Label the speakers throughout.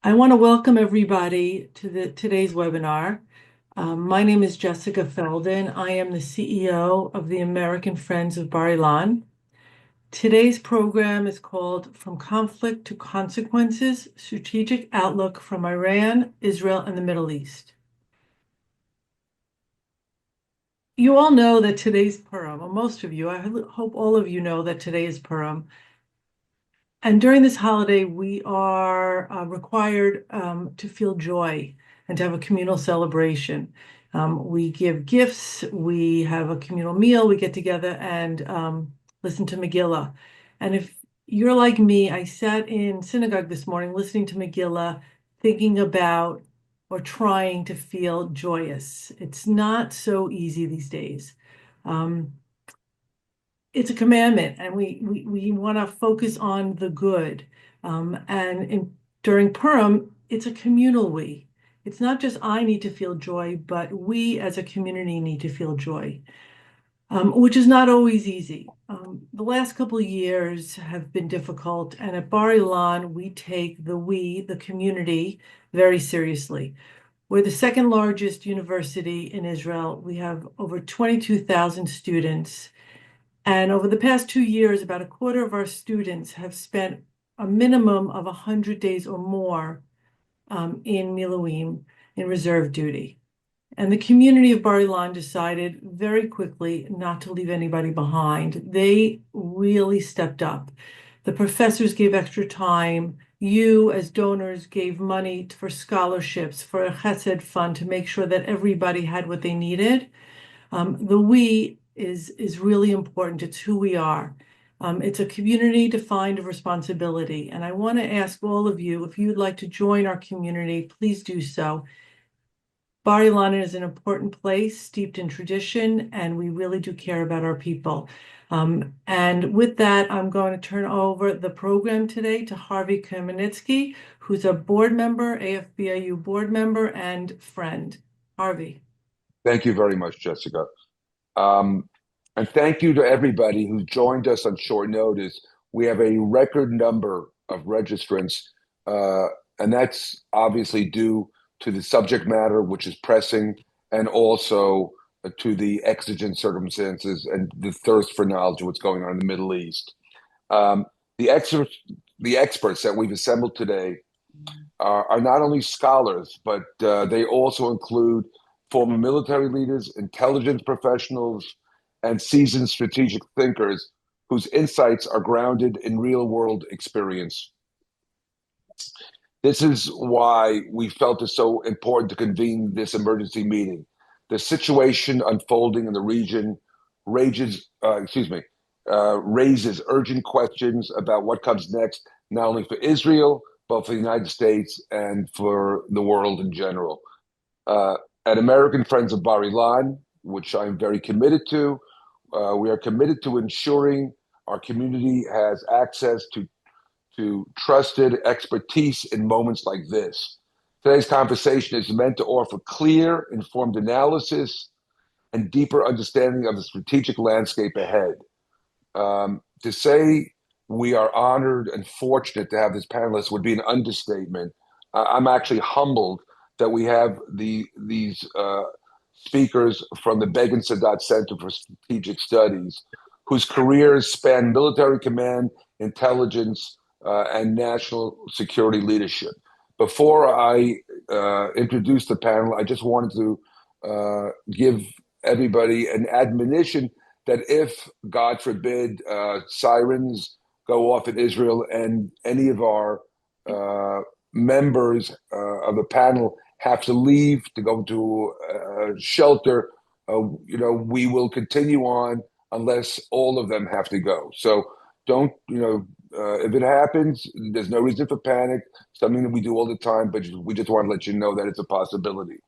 Speaker 1: I want to welcome everybody to today's webinar. My name is Jessica Feldon. I am the CEO of the American Friends of Bar-Ilan. Today's program is called From Conflict to Consequences, Strategic Outlook from Iran, Israel, and the Middle East. You all know that today's Purim, or most of you, I hope all of you know that today is Purim. And during this holiday, we are required to feel joy and to have a communal celebration. We give gifts, we have a communal meal, we get together and listen to Megillah. And if you're like me, I sat in synagogue this morning listening to Megillah, thinking about or trying to feel joyous. It's not so easy these days. It's a commandment, and we want to focus on the good. During Purim, it's a communal we. It's not just I need to feel joy, but we as a community need to feel joy, which is not always easy. The last couple of years have been difficult, and at Bar-Ilan, we take the community, very seriously. We're the second largest university in Israel. We have over 22,000 students. And over the past 2 years, about a quarter of our students have spent a minimum of 100 days or more in Miluim, in reserve duty. And the community of Bar-Ilan decided very quickly not to leave anybody behind. They really stepped up. The professors gave extra time. You, as donors, gave money for scholarships, for a chesed fund to make sure that everybody had what they needed. The we is really important. It's who we are. It's a community-defined responsibility. And I want to ask all of you, if you'd like to join our community, please do so. Bar-Ilan is an important place, steeped in tradition, and we really do care about our people. And with that, I'm going to turn over the program today to Harvey Kamenetsky, who's a board member, AFBIU board member, and friend. Harvey.
Speaker 2: Thank you very much, Jessica. And thank you to everybody who joined us on short notice. We have a record number of registrants, and that's obviously due to the subject matter, which is pressing, and also to the exigent circumstances and the thirst for knowledge of what's going on in the Middle East. The experts that we've assembled today are not only scholars, but they also include former military leaders, intelligence professionals, and seasoned strategic thinkers whose insights are grounded in real-world experience. This is why we felt it so important to convene this emergency meeting. The situation unfolding in the region raises urgent questions about what comes next, not only for Israel, but for the United States and for the world in general. At American Friends of Bar-Ilan, which I'm very committed to, we are committed to ensuring our community has access to trusted expertise in moments like this. Today's conversation is meant to offer clear, informed analysis and deeper understanding of the strategic landscape ahead. To say we are honored and fortunate to have this panelist would be an understatement. I'm actually humbled that we have these speakers from the Begin-Sadat Center for Strategic Studies, whose careers span military command, intelligence, and national security leadership. Before I introduce the panel, I just wanted to give everybody an admonition that if, God forbid, sirens go off in Israel and any of our members of the panel have to leave to go to shelter, we will continue on unless all of them have to go. So don't, if it happens, there's no reason for panic. Something that we do all the time, but we just want to let you know that it's a possibility.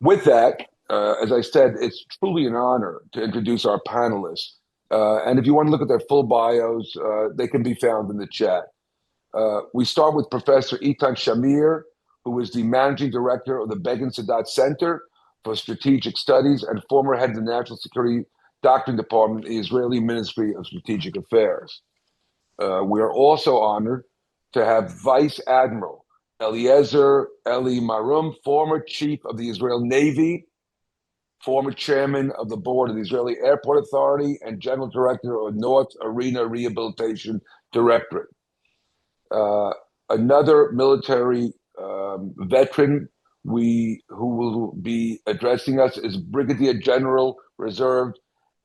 Speaker 2: With that, as I said, it's truly an honor to introduce our panelists. And if you want to look at their full bios, they can be found in the chat. We start with Professor Eitan Shamir, who is the Managing Director of the Begin-Sadat Center for Strategic Studies and former head of the National Security Doctrine Department in the Israeli Ministry of Strategic Affairs. We are also honored to have Vice Admiral Eliezer Eli Marum, former chief of the Israel Navy, former chairman of the board of the Israeli Airport Authority, and general director of North Arena Rehabilitation Directorate. Another military veteran who will be addressing us is Brigadier General Reserve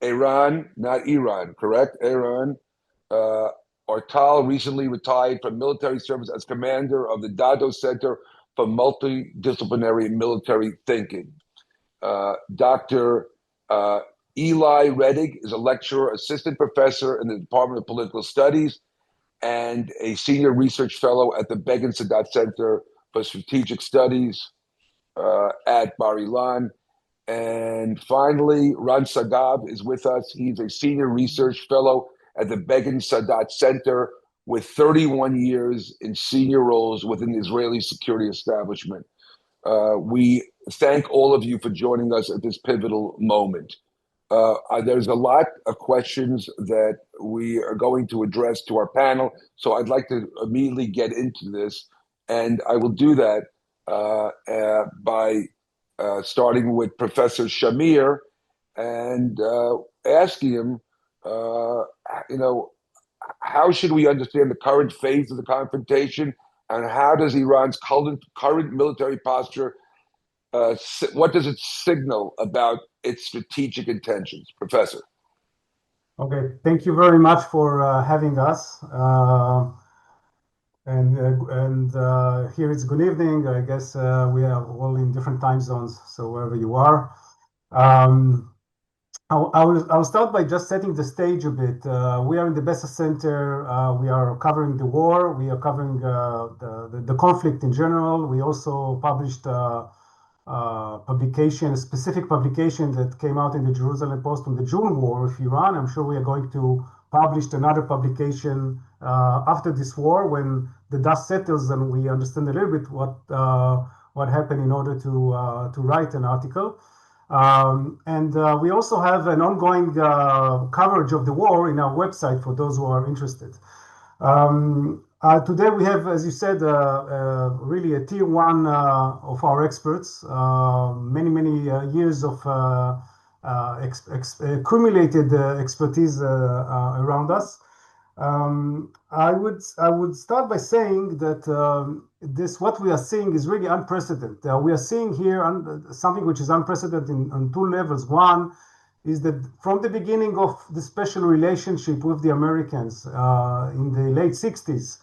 Speaker 2: Eran, not Iran, correct? Eran Ortal recently retired from military service as commander of the Dado Center for Multidisciplinary Military Thinking. Dr. Elai Rettig is a lecturer, assistant professor in the Department of Political Studies, and a senior research fellow at the Begin-Sadat Center for Strategic Studies at Bar-Ilan. And finally, Ran Segev is with us. He's a senior research fellow at the Begin-Sadat Center with 31 years in senior roles within the Israeli security establishment. We thank all of you for joining us at this pivotal moment. There's a lot of questions that we are going to address to our panel, so I'd like to immediately get into this, and I will do that by starting with Professor Shamir and asking him, how should we understand the current phase of the confrontation, and how does Iran's current military posture, what does it signal about its strategic intentions? Professor.
Speaker 3: Okay, thank you very much for having us. Here it's good evening. I guess we are all in different time zones, so wherever you are. I'll start by just setting the stage a bit. We are in the Besa Center. We are covering the war. We are covering the conflict in general. We also published a specific publication that came out in the Jerusalem Post on the June war with Iran. I'm sure we are going to publish another publication after this war when the dust settles and we understand a little bit what happened in order to write an article. We also have an ongoing coverage of the war in our website for those who are interested. Today we have, as you said, really a tier one of our experts, many years of accumulated expertise around us. I would start by saying that what we are seeing is really unprecedented. We are seeing here something which is unprecedented on two levels. One is that from the beginning of the special relationship with the Americans in the late 60s,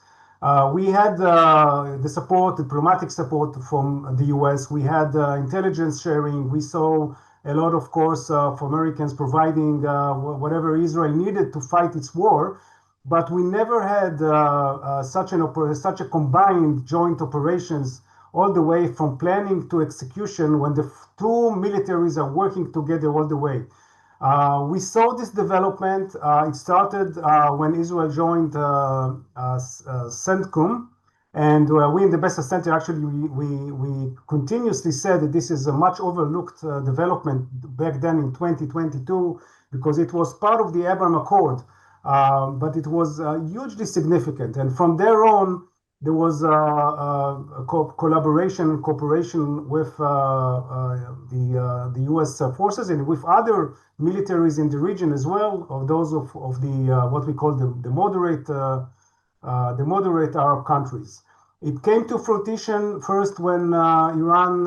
Speaker 3: we had the diplomatic support from the US. We had intelligence sharing. We saw a lot, of course, for Americans providing whatever Israel needed to fight its war. But we never had such a combined joint operations all the way from planning to execution when the two militaries are working together all the way. We saw this development. It started when Israel joined CENTCOM, and we in the Besa Center actually we continuously said that this is a much overlooked development back then in 2022 because it was part of the Abraham Accord. But it was hugely significant. And from there on, there was collaboration and cooperation with the U.S. forces and with other militaries in the region as well, of those of the what we call the moderate Arab countries. It came to fruition first when Iran,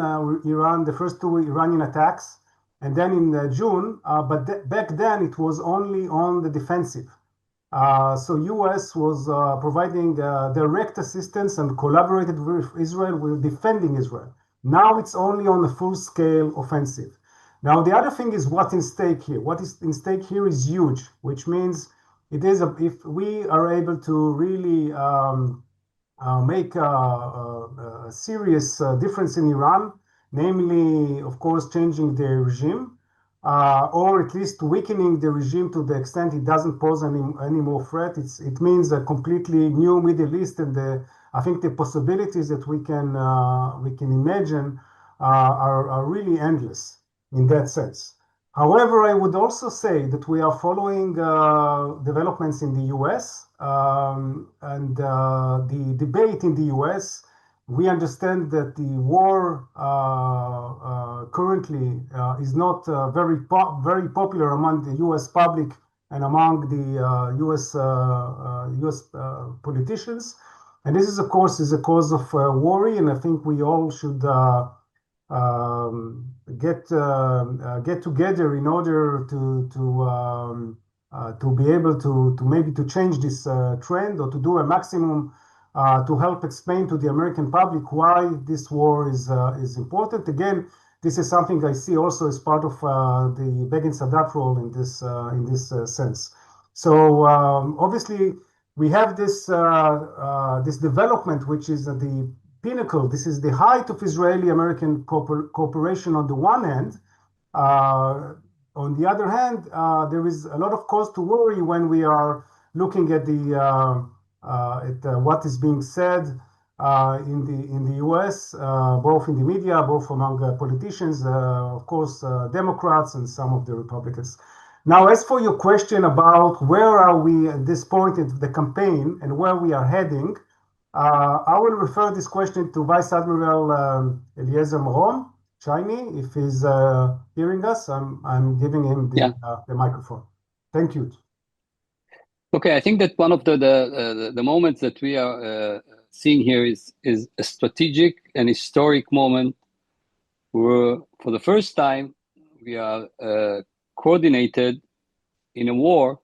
Speaker 3: the first two Iranian attacks, and then in June. But back then, it was only on the defensive. So U.S. was providing direct assistance and collaborated with Israel with defending Israel. Now it's only on a full-scale offensive. Now the other thing is what's in stake here. What is in stake here is huge, which means if we are able to really make a serious difference in Iran, namely, of course, changing the regime, or at least weakening the regime to the extent it doesn't pose any more threat. It means a completely new Middle East, and I think the possibilities that we can imagine are really endless in that sense. However, I would also say that we are following developments in the U.S. And the debate in the U.S. We understand that the war currently is not very popular among the U.S. public and among the U.S. Politicians, and this is, of course, a cause of worry. And I think we all should get together in order to be able to maybe to change this trend, or to do a maximum to help explain to the American public why this war is important. Again, this is something I see also as part of the Begin-Sadat role in this sense. So obviously we have this this development, which is the pinnacle. This is the height of Israeli-American cooperation on the one hand. On the other hand, there is a lot of cause to worry when we are looking at what is being said in the U.S., both in the media, both among politicians, of course, Democrats and some of the Republicans. Now, as for your question about where are we at this point in the campaign and where we are heading, I will refer this question to Vice Admiral Eli Marum, Shiny, if he's hearing us. I'm giving him the microphone. Thank you.
Speaker 4: Okay, I think that one of the moments that we are seeing here is a strategic and historic moment where, for the first time, we are coordinated in a war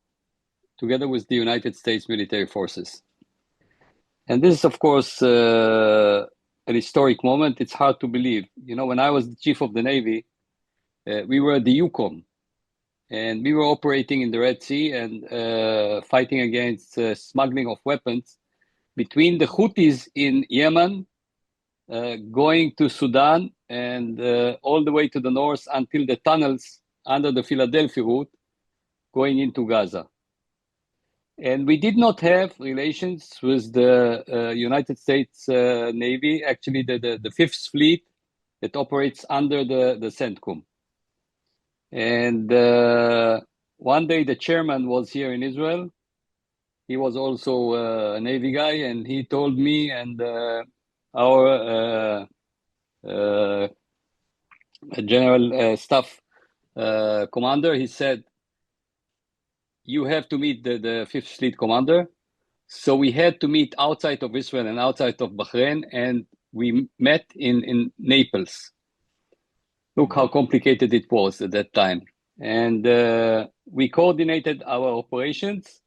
Speaker 4: together with the United States military forces. And this is, of course, an historic moment. It's hard to believe. You know, when I was the chief of the Navy, we were at the Yukon. And we were operating in the Red Sea and fighting against smuggling of weapons between the Houthis in Yemen, going to Sudan, and all the way to the north until the tunnels under the Philadelphia route, going into Gaza. And we did not have relations with the United States Navy, actually the Fifth Fleet that operates under the CENTCOM. And one day the chairman was here in Israel. He was also a Navy guy, and he told me and our general staff commander, he said, you have to meet the Fifth Fleet commander. So we had to meet outside of Israel and outside of Bahrain, and we met in Naples. Look how complicated it was at that time. And we coordinated our operations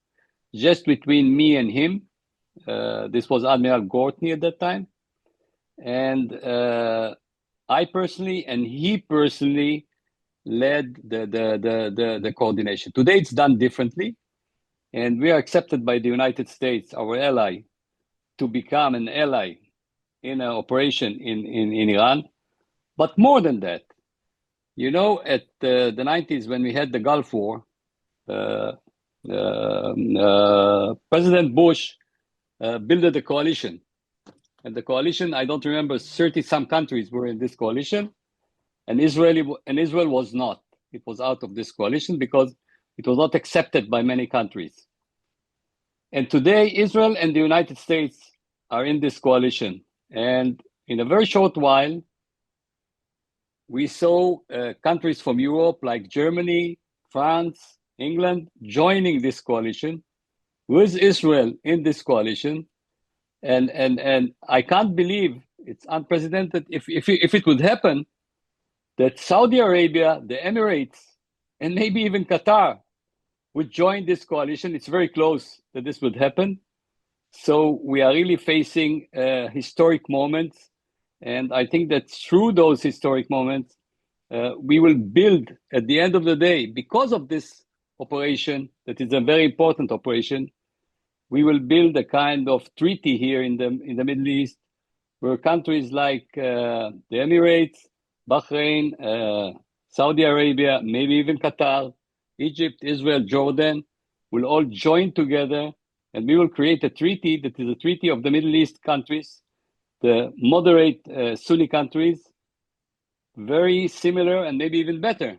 Speaker 4: just between me and him. This was Admiral Gortney at that time. And I personally and he personally led the coordination. Today it's done differently. And we are accepted by the United States, our ally, to become an ally in an operation in Iran. But more than that, you know, at the 90s, when we had the Gulf War, President Bush built a coalition. And the coalition, I don't remember, 30-some countries were in this coalition. And Israel was not. It was out of this coalition because it was not accepted by many countries. And today, Israel and the United States are in this coalition. And in a very short while, we saw countries from Europe like Germany, France, England joining this coalition with Israel in this coalition. And I can't believe, it's unprecedented, if it would happen, that Saudi Arabia, the Emirates, and maybe even Qatar would join this coalition. It's very close that this would happen. So we are really facing historic moments. And I think that through those historic moments, we will build, at the end of the day, because of this operation, that is a very important operation, we will build a kind of treaty here in the Middle East, where countries like the Emirates, Bahrain, Saudi Arabia, maybe even Qatar, Egypt, Israel, Jordan, will all join together, and we will create a treaty that is a treaty of the Middle East countries, the moderate Sunni countries, very similar and maybe even better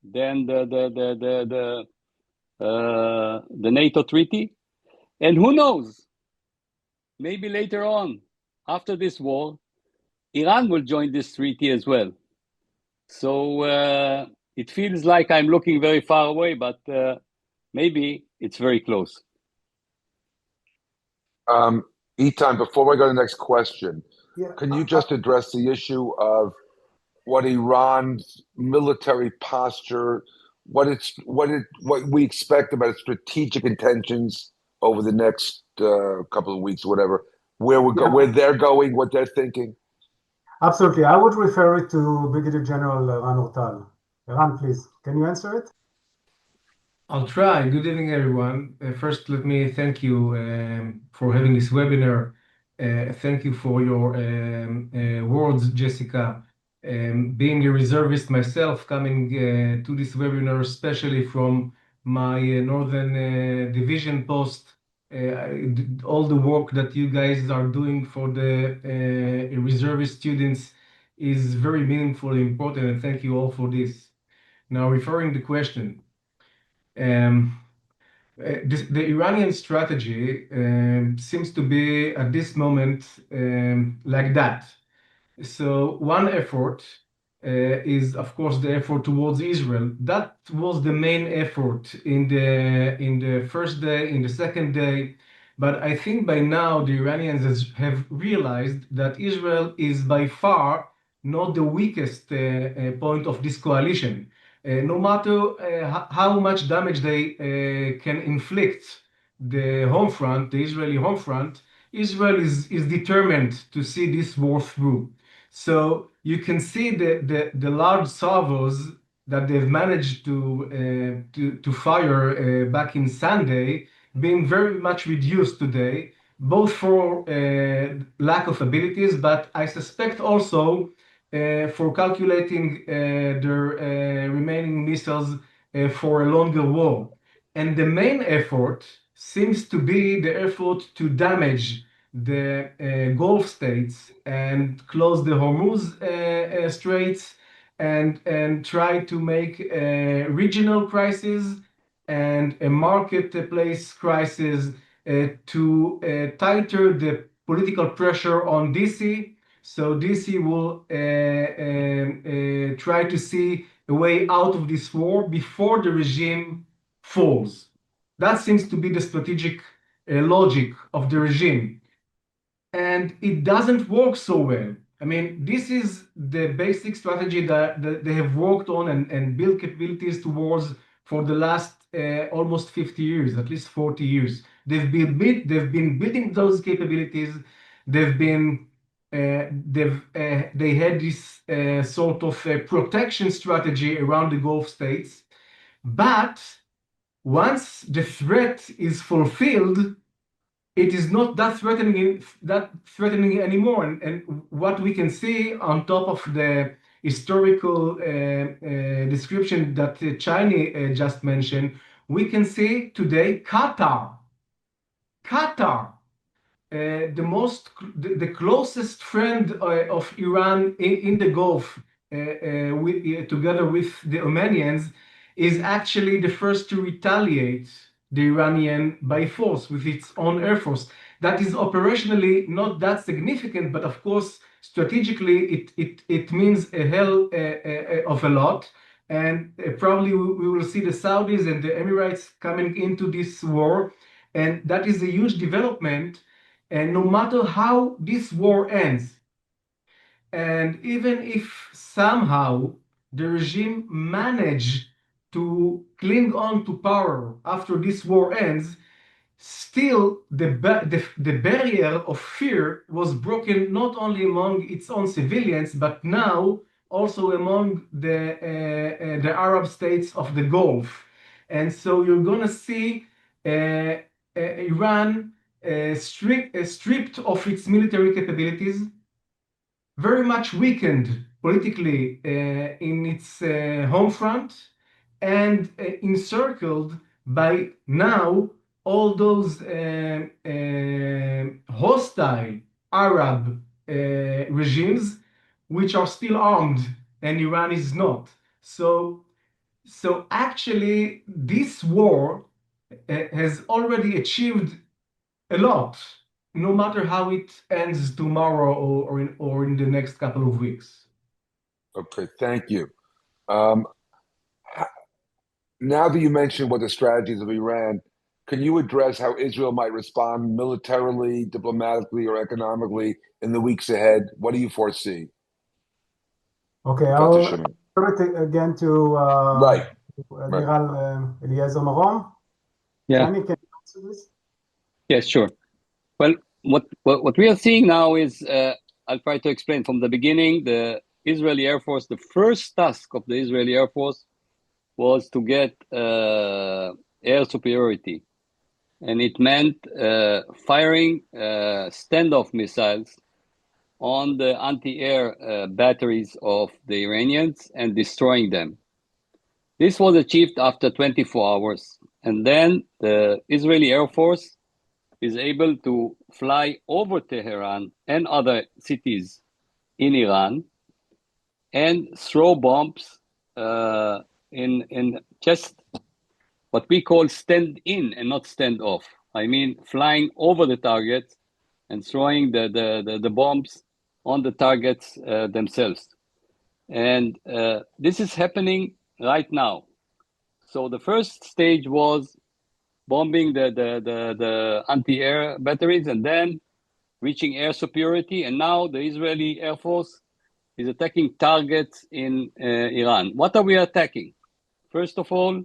Speaker 4: than the NATO treaty. And who knows, maybe later on, after this war, Iran will join this treaty as well. So it feels like I'm looking very far away, but maybe it's very close.
Speaker 2: Eitan, before I go to the next question,
Speaker 3: Yeah.
Speaker 2: can you just address the issue of what Iran's military posture, what we expect about its strategic intentions over the next couple of weeks, whatever, where they're going, what they're thinking?
Speaker 3: Absolutely. I would refer it to Brigadier General Ran Ortal. Ran, please, can you answer it?
Speaker 5: I'll try. Good evening, everyone. First, let me thank you for having this webinar. Thank you for your words, Jessica. Being a reservist myself, coming to this webinar, especially from my Northern Division post, all the work that you guys are doing for the reservist students is very meaningful and important, and thank you all for this. Now, referring the question, the Iranian strategy seems to be at this moment like that. So one effort is, of course, the effort towards Israel. That was the main effort in the first day, in the second day. But I think by now the Iranians have realized that Israel is by far not the weakest point of this coalition. No matter how much damage they can inflict the home front, the Israeli home front, Israel is determined to see this war through. So you can see the large salvos that they've managed to fire back in Sunday being very much reduced today, both for lack of abilities, but I suspect also for calculating their remaining missiles for a longer war. And the main effort seems to be the effort to damage the Gulf states and close the Hormuz Straits and try to make a regional crisis and a marketplace crisis to tighter the political pressure on DC. So DC will try to see a way out of this war before the regime falls. That seems to be the strategic logic of the regime. And it doesn't work so well. I mean, this is the basic strategy that they have worked on and built capabilities towards for the last almost 50 years, at least 40 years. They've been building those capabilities. They had this sort of protection strategy around the Gulf states. But once the threat is fulfilled, it is not that threatening anymore. And what we can see on top of the historical description that China just mentioned, we can see today Qatar, the closest friend of Iran in the Gulf, together with the Omanians, is actually the first to retaliate the Iranian by force with its own air force. That is operationally not that significant, but of course, strategically, it means a hell of a lot. And probably we will see the Saudis and the Emirates coming into this war. And that is a huge development. And no matter how this war ends, and even if somehow the regime manage to cling on to power after this war ends, still the barrier of fear was broken not only among its own civilians, but now also among the Arab states of the Gulf. And so you're going to see Iran stripped of its military capabilities, very much weakened politically in its home front, and encircled by now all those hostile Arab regimes which are still armed and Iran is not. So actually this war has already achieved a lot. no matter how it ends tomorrow or in the next couple of weeks.
Speaker 2: Okay, thank you. Now that you mentioned what the strategies of Iran, can you address how Israel might respond militarily, diplomatically, or economically in the weeks ahead? What do you foresee,
Speaker 3: Okay,
Speaker 2: Professor
Speaker 3: I'll
Speaker 2: Shamir?
Speaker 3: turn it again to
Speaker 2: Right, right.
Speaker 3: Admiral Eliezer Marum.
Speaker 4: Yeah.
Speaker 3: Shani, can you answer this?
Speaker 4: Yes, sure. Well, what we are seeing now is, I'll try to explain from the beginning. The Israeli Air Force, the first task of the Israeli Air Force was to get air superiority. And it meant firing standoff missiles on the anti-air batteries of the Iranians and destroying them. This was achieved after 24 hours. And then the Israeli Air Force is able to fly over Tehran and other cities in Iran and throw bombs in just what we call stand in and not stand off. I mean, flying over the targets and throwing the bombs on the targets themselves. And this is happening right now. So the first stage was bombing the anti-air batteries and then reaching air superiority. And now the Israeli Air Force is attacking targets in Iran. What are we attacking? First of all,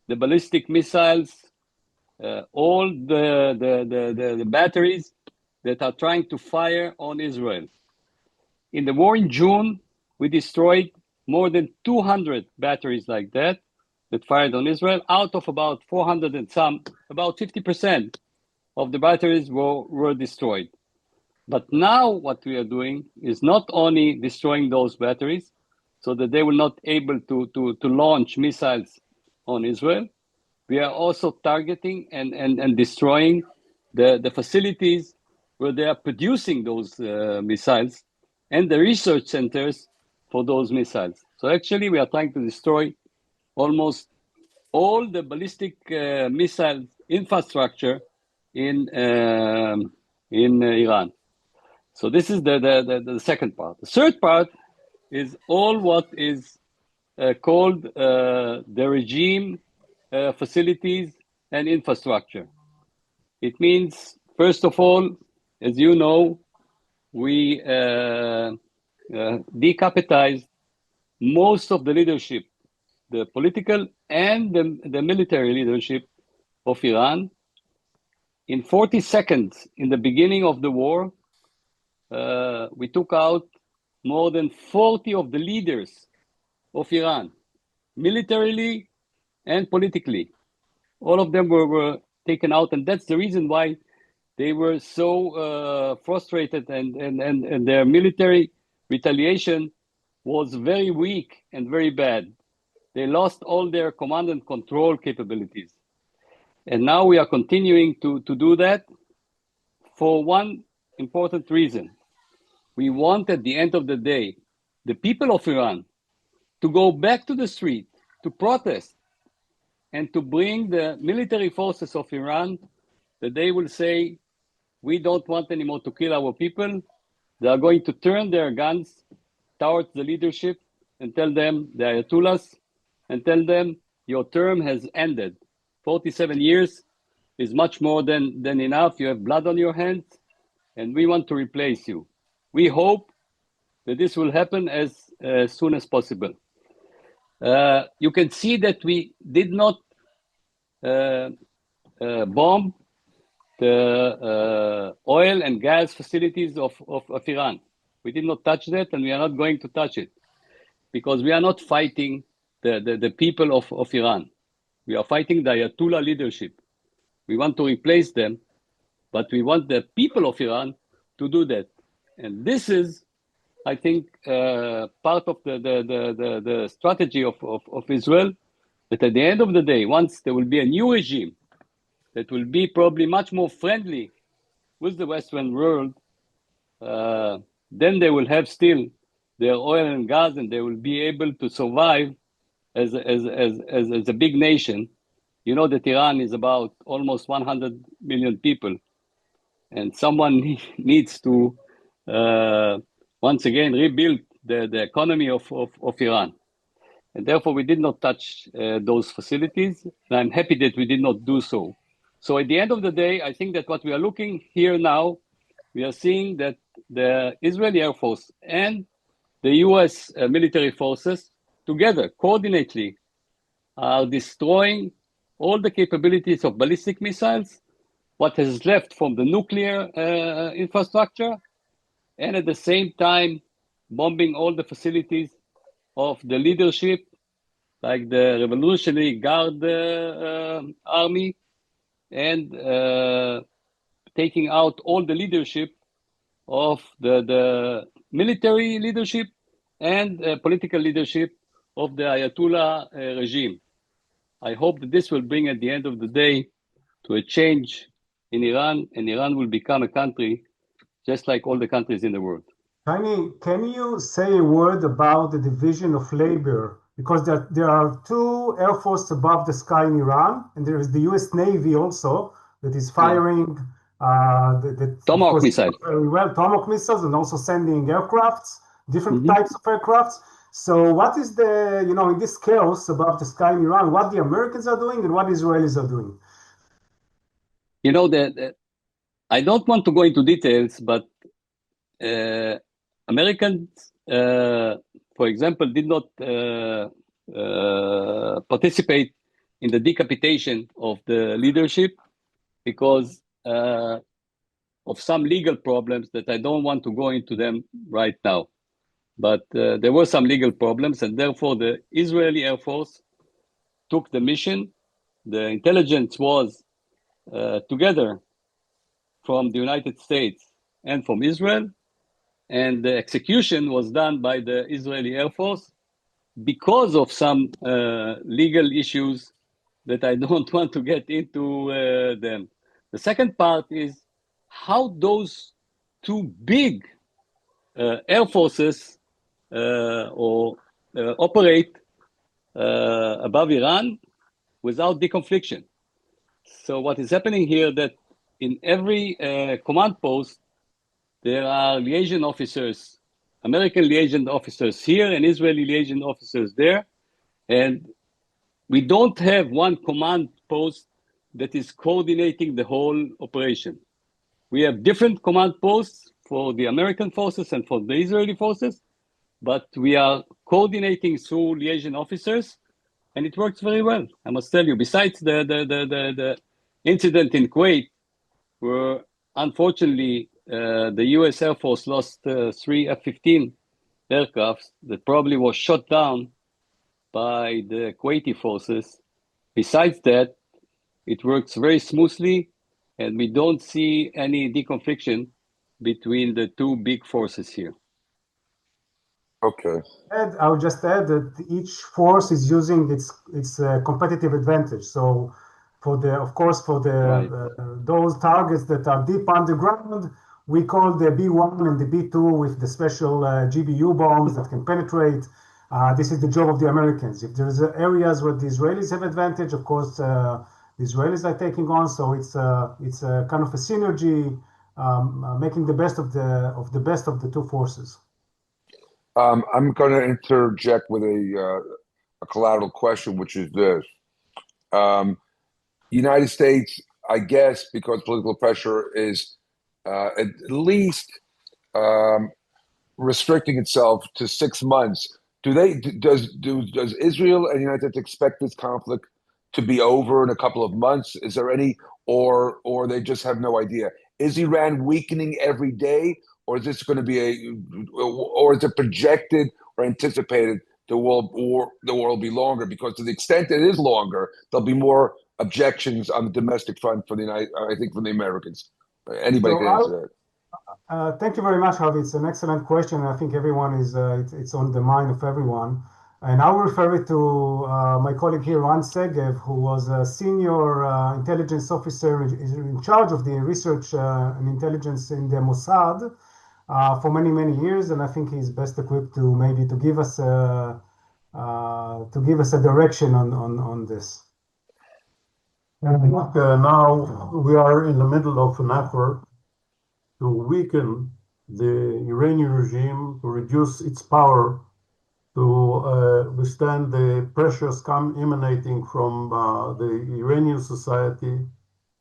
Speaker 4: the ballistic missiles, all the batteries that are trying to fire on Israel. In the war in June, we destroyed more than 200 batteries like that fired on Israel. Out of about 400 and some, about 50% of the batteries were destroyed. But now what we are doing is not only destroying those batteries so that they will not able to launch missiles on Israel, we are also targeting and destroying the facilities where they are producing those missiles and the research centers for those missiles. So actually we are trying to destroy almost all the ballistic missile infrastructure in Iran. So this is the second part. The third part is all what is called the regime facilities and infrastructure. It means, first of all, as you know, we decapitalized most of the leadership, the political and the military leadership of Iran. In 40 seconds in the beginning of the war, we took out more than 40 of the leaders of Iran, militarily and politically. All of them were taken out, and that's the reason why they were so frustrated, and their military retaliation was very weak and very bad. They lost all their command and control capabilities. And now we are continuing to do that for one important reason. We want, at the end of the day, the people of Iran to go back to the street, to protest, and to bring the military forces of Iran, that they will say, we don't want anymore to kill our people. They are going to turn their guns towards the leadership and tell them, the Ayatollahs, and tell them, your term has ended. 47 years is much more than enough. You have blood on your hands, and we want to replace you. We hope that this will happen as soon as possible. You can see that we did not bomb the oil and gas facilities of Iran. We did not touch that, and we are not going to touch it, because we are not fighting the people of Iran. We are fighting the Ayatollah leadership. We want to replace them, but we want the people of Iran to do that. And this is, I think, part of the strategy of Israel, that at the end of the day, once there will be a new regime that will be probably much more friendly with the Western world, then they will have still their oil and gas, and they will be able to survive as a big nation. You know that Iran is about almost 100 million people. and someone needs to once again rebuild the economy of Iran. And therefore, we did not touch those facilities. And I'm happy that we did not do so. So at the end of the day, I think that what we are looking here now, we are seeing that the Israeli Air Force and the US military forces together, coordinately, are destroying all the capabilities of ballistic missiles, what is left from the nuclear infrastructure, and at the same time, bombing all the facilities of the leadership, like the Revolutionary Guard Army, and taking out all the leadership of the military leadership and political leadership of the Ayatollah regime. I hope that this will bring, at the end of the day, to a change in Iran, and Iran will become a country just like all the countries in the world.
Speaker 3: Can you say a word about the division of labor? Because there are two air forces above the sky in Iran, and there is the US Navy also that is firing the
Speaker 4: Tomahawk missiles.
Speaker 3: Very well, Tomahawk missiles, and also sending aircrafts, different types of aircrafts. So what is the, in this chaos above the sky in Iran, what the Americans are doing and what Israelis are doing?
Speaker 4: I don't want to go into details, but Americans, for example, did not participate in the decapitation of the leadership because of some legal problems that I don't want to go into them right now. But there were some legal problems, and therefore the Israeli Air Force took the mission. The intelligence was together from the United States and from Israel, and the execution was done by the Israeli Air Force because of some legal issues that I don't want to get into them. The second part is how those two big air forces operate above Iran without deconfliction. So what is happening here that in every command post, there are liaison officers, American liaison officers here and Israeli liaison officers there. And we don't have one command post that is coordinating the whole operation. We have different command posts for the American forces and for the Israeli forces, but we are coordinating through liaison officers, and it works very well. I must tell you, besides the incident in Kuwait, where unfortunately the US Air Force lost 3 F-15 aircrafts that probably was shot down by the Kuwaiti forces. Besides that, it works very smoothly, and we don't see any deconfliction between the two big forces here.
Speaker 2: Okay.
Speaker 3: I would just add that each force is using its competitive advantage. So, those targets that are deep underground, we call the B1 and the B2 with the special GBU bombs that can penetrate. This is the job of the Americans. If there's areas where the Israelis have advantage, of course, the Israelis are taking on. So it's a kind of a synergy, making the best of the two forces.
Speaker 2: I'm going to interject with a collateral question, which is this. United States, I guess, because political pressure is at least restricting itself to 6 months. Does Israel and the United States expect this conflict to be over in a couple of months? Is there any, or they just have no idea? Is Iran weakening every day, or is this going to be or is it projected or anticipated the world will be longer? Because to the extent it is longer, there'll be more objections on the domestic front from from the Americans. Anybody can answer
Speaker 3: that. Thank you very much, Harvey. It's an excellent question. I think everyone is it's on the mind of everyone. And I'll refer it to my colleague here, Ran Segev, who was a senior intelligence officer in charge of the research and intelligence in the Mossad for many, many years. And I think he's best equipped to maybe to give us a direction on this.
Speaker 6: I think now we are in the middle of an effort to weaken the Iranian regime, to reduce its power, to withstand the pressures emanating from the Iranian society,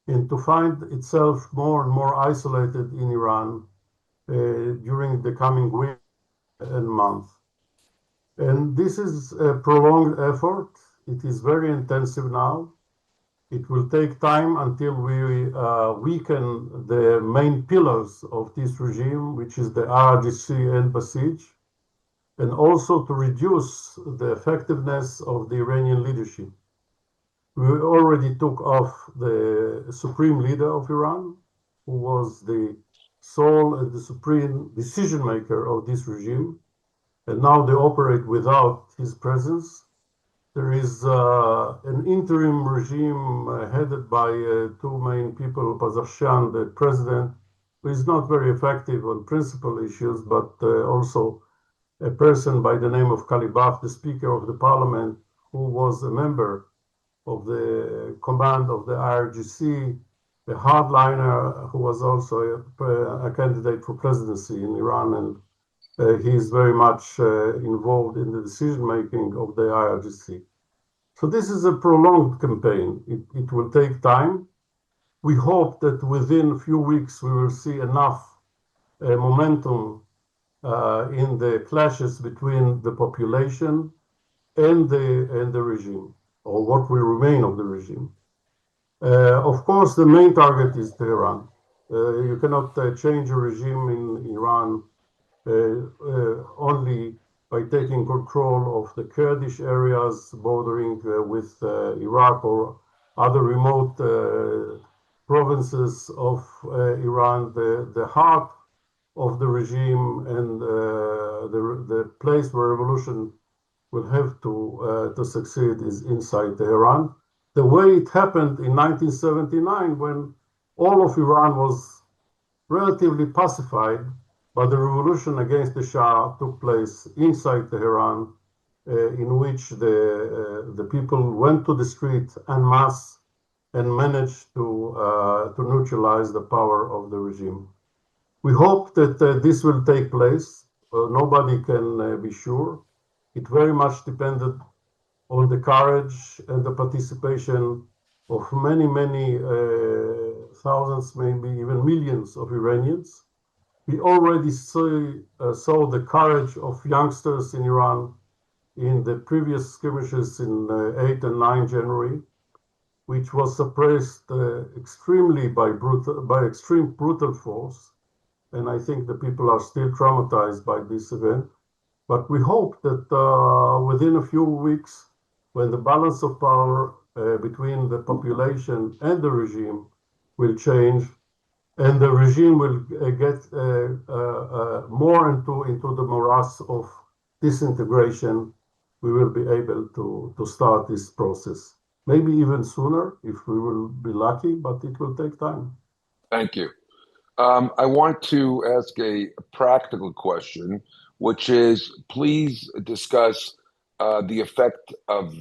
Speaker 6: and to find itself more and more isolated in Iran during the coming week and month. And this is a prolonged effort. It is very intensive now. It will take time until we weaken the main pillars of this regime, which is the IRGC and Basij, and also to reduce the effectiveness of the Iranian leadership. We already took off the supreme leader of Iran, who was the sole and the supreme decision maker of this regime, and now they operate without his presence. There is an interim regime headed by two main people, Pazashyan, the president, who is not very effective on principal issues, but also a person by the name of Kalibaf, the Speaker of the Parliament, who was a member of the command of the IRGC, a hardliner who was also a candidate for presidency in Iran, and he is very much involved in the decision-making of the IRGC. So this is a prolonged campaign. It will take time. We hope that within a few weeks we will see enough momentum in the clashes between the population and the regime, or what will remain of the regime. Of course, the main target is Tehran. You cannot change a regime in Iran only by taking control of the Kurdish areas bordering with Iraq or other remote provinces of Iran. The heart of the regime and the place where revolution will have to succeed is inside Tehran. The way it happened in 1979, when all of Iran was relatively pacified, but the revolution against the Shah took place inside Tehran, in which the people went to the street en masse and managed to neutralize the power of the regime. We hope that this will take place. Nobody can be sure. It very much depended on the courage and the participation of many, many thousands, maybe even millions of Iranians. We already saw the courage of youngsters in Iran in the previous skirmishes in 8 and 9 January, which was suppressed extremely by extreme brutal force. And I think the people are still traumatized by this event. But we hope that within a few weeks, when the balance of power between the population and the regime will change, and the regime will get more into the morass of disintegration, we will be able to start this process. Maybe even sooner if we will be lucky, but it will take time.
Speaker 2: Thank you. I want to ask a practical question, which is, please discuss the effect of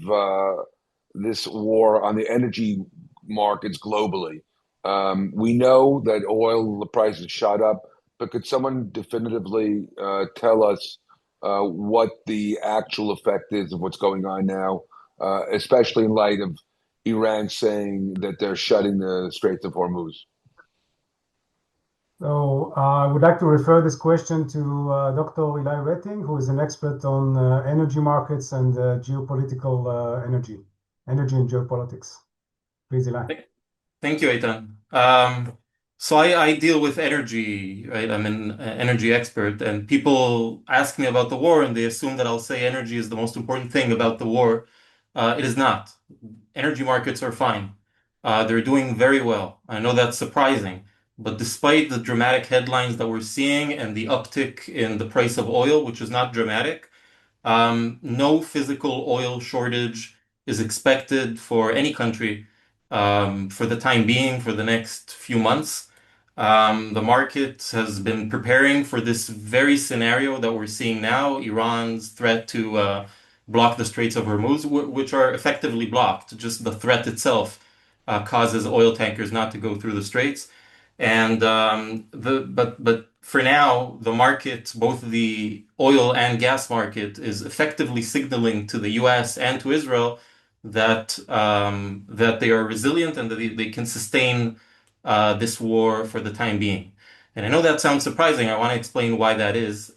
Speaker 2: this war on the energy markets globally. We know that oil prices shot up, but could someone definitively tell us what the actual effect is of what's going on now, especially in light of Iran saying that they're shutting the Straits of Hormuz?
Speaker 3: So I would like to refer this question to Dr. Elai Rettig, who is an expert on energy markets and geopolitical energy and geopolitics. Please, Eli.
Speaker 7: Thank you, Eitan. So I deal with energy, right? I'm an energy expert, and people ask me about the war, and they assume that I'll say energy is the most important thing about the war. It is not. Energy markets are fine. They're doing very well. I know that's surprising, but despite the dramatic headlines that we're seeing and the uptick in the price of oil, which is not dramatic, no physical oil shortage is expected for any country for the time being, for the next few months. The market has been preparing for this very scenario that we're seeing now, Iran's threat to block the Straits of Hormuz, which are effectively blocked. Just the threat itself causes oil tankers not to go through the straits. And but for now, the market, both the oil and gas market, is effectively signaling to the U.S. and to Israel that that they are resilient and that they can sustain this war for the time being. And I know that sounds surprising. I want to explain why that is.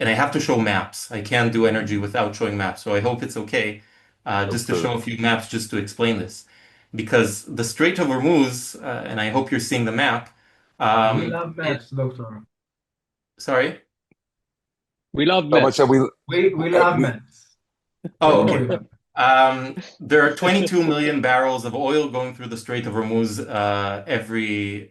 Speaker 7: And I have to show maps. I can't do energy without showing maps. So I hope it's okay just to show a few maps just to explain this. Because the Strait of Hormuz, and I hope you're seeing the map.
Speaker 5: We love
Speaker 7: It,
Speaker 5: maps, Doctor.
Speaker 7: sorry?
Speaker 4: We love
Speaker 2: So much that
Speaker 4: maps.
Speaker 5: We love
Speaker 2: we
Speaker 5: maps.
Speaker 7: Oh,
Speaker 5: Don't
Speaker 7: okay.
Speaker 5: worry.
Speaker 7: There are 22 million barrels of oil going through the Strait of Hormuz every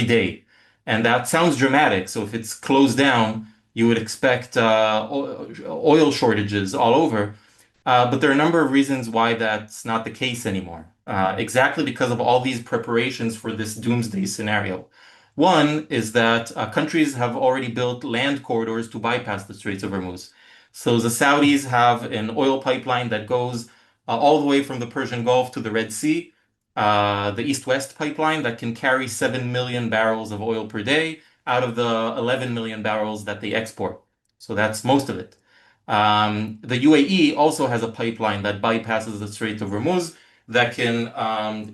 Speaker 7: day, and that sounds dramatic. So if it's closed down, you would expect oil shortages all over. But there are a number of reasons why that's not the case anymore. Exactly because of all these preparations for this doomsday scenario. One is that countries have already built land corridors to bypass the Straits of Hormuz. So the Saudis have an oil pipeline that goes all the way from the Persian Gulf to the Red Sea, the East-West pipeline that can carry 7 million barrels of oil per day out of the 11 million barrels that they export. So that's most of it. The UAE also has a pipeline that bypasses the Strait of Hormuz that can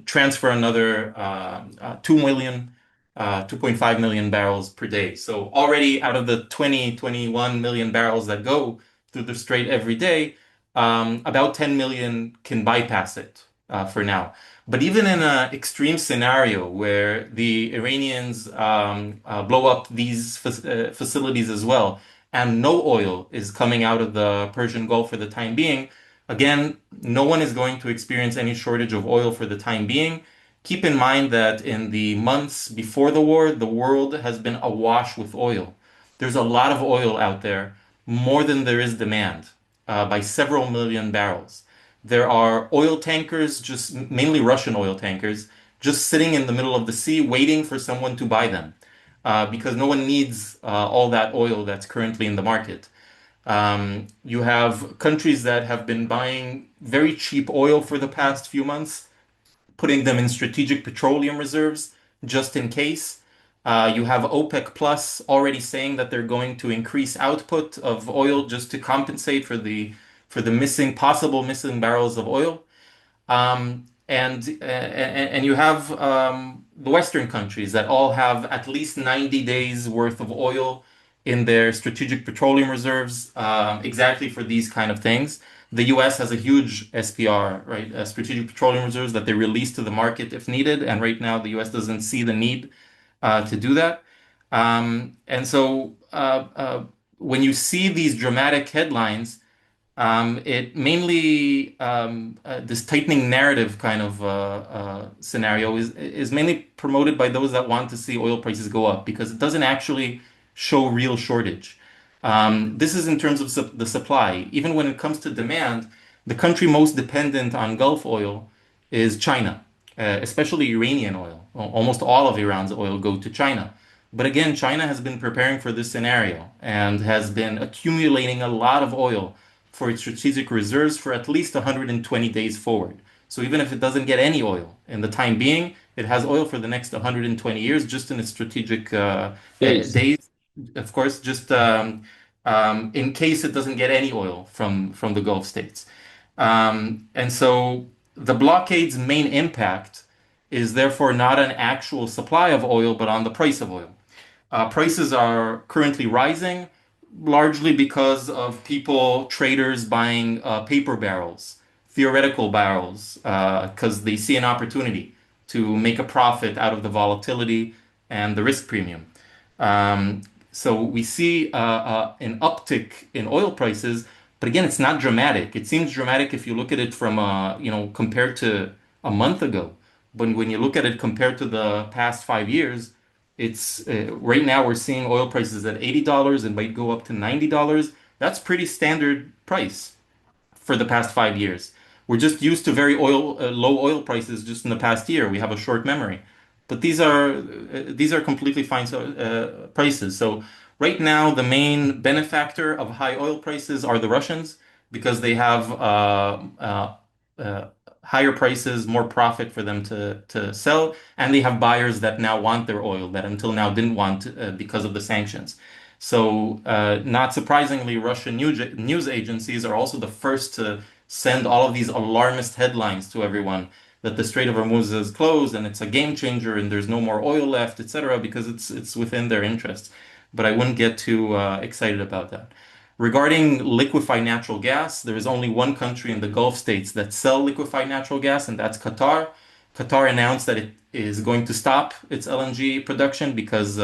Speaker 7: transfer another 2.5 million barrels per day. So already out of the 21 million barrels that go through the strait every day, about 10 million can bypass it for now. But even in an extreme scenario where the Iranians blow up these facilities as well, and no oil is coming out of the Persian Gulf for the time being, again, no one is going to experience any shortage of oil for the time being. Keep in mind that in the months before the war, the world has been awash with oil. There's a lot of oil out there, more than there is demand, by several million barrels. There are oil tankers, just mainly Russian oil tankers, just sitting in the middle of the sea waiting for someone to buy them, because no one needs all that oil that's currently in the market. You have countries that have been buying very cheap oil for the past few months, putting them in strategic petroleum reserves just in case. You have OPEC Plus already saying that they're going to increase output of oil just to compensate for the possible missing barrels of oil. And you have the Western countries that all have at least 90 days worth of oil in their strategic petroleum reserves, exactly for these kind of things. The US has a huge SPR, right? Strategic petroleum reserves that they release to the market if needed. And right now, the US doesn't see the need to do that. And so when you see these dramatic headlines, it mainly this tightening narrative kind of scenario is mainly promoted by those that want to see oil prices go up because it doesn't actually show real shortage. This is in terms of the supply. Even when it comes to demand, the country most dependent on Gulf oil is China, especially Iranian oil. Almost all of Iran's oil go to China. But again, China has been preparing for this scenario and has been accumulating a lot of oil for its strategic reserves for at least 120 days forward. So even if it doesn't get any oil in the time being, it has oil for the next 120 years just in its strategic days. Of course, just in case it doesn't get any oil from the Gulf states. And so the blockade's main impact is therefore not an actual supply of oil, but on the price of oil. Prices are currently rising, largely because of people, traders buying paper barrels, theoretical barrels, because they see an opportunity to make a profit out of the volatility and the risk premium. Um, so we see an uptick in oil prices, but again, it's not dramatic. It seems dramatic if you look at it from, compared to a month ago. But when you look at it compared to the past 5 years, it's right now we're seeing oil prices at $80 and might go up to $90. That's pretty standard price for the past 5 years. We're just used to very low oil prices just in the past year. We have a short memory, but these are completely fine prices. So right now, the main benefactor of high oil prices are the Russians because they have higher prices, more profit for them to sell, and they have buyers that now want their oil that until now didn't want because of the sanctions. So, not surprisingly, Russian news agencies are also the first to send all of these alarmist headlines to everyone that the Strait of Hormuz is closed and it's a game changer and there's no more oil left, etc., because it's within their interests. But I wouldn't get too excited about that. Regarding liquefied natural gas, there is only one country in the Gulf states that sell liquefied natural gas, and that's Qatar. Qatar announced that it is going to stop its LNG production because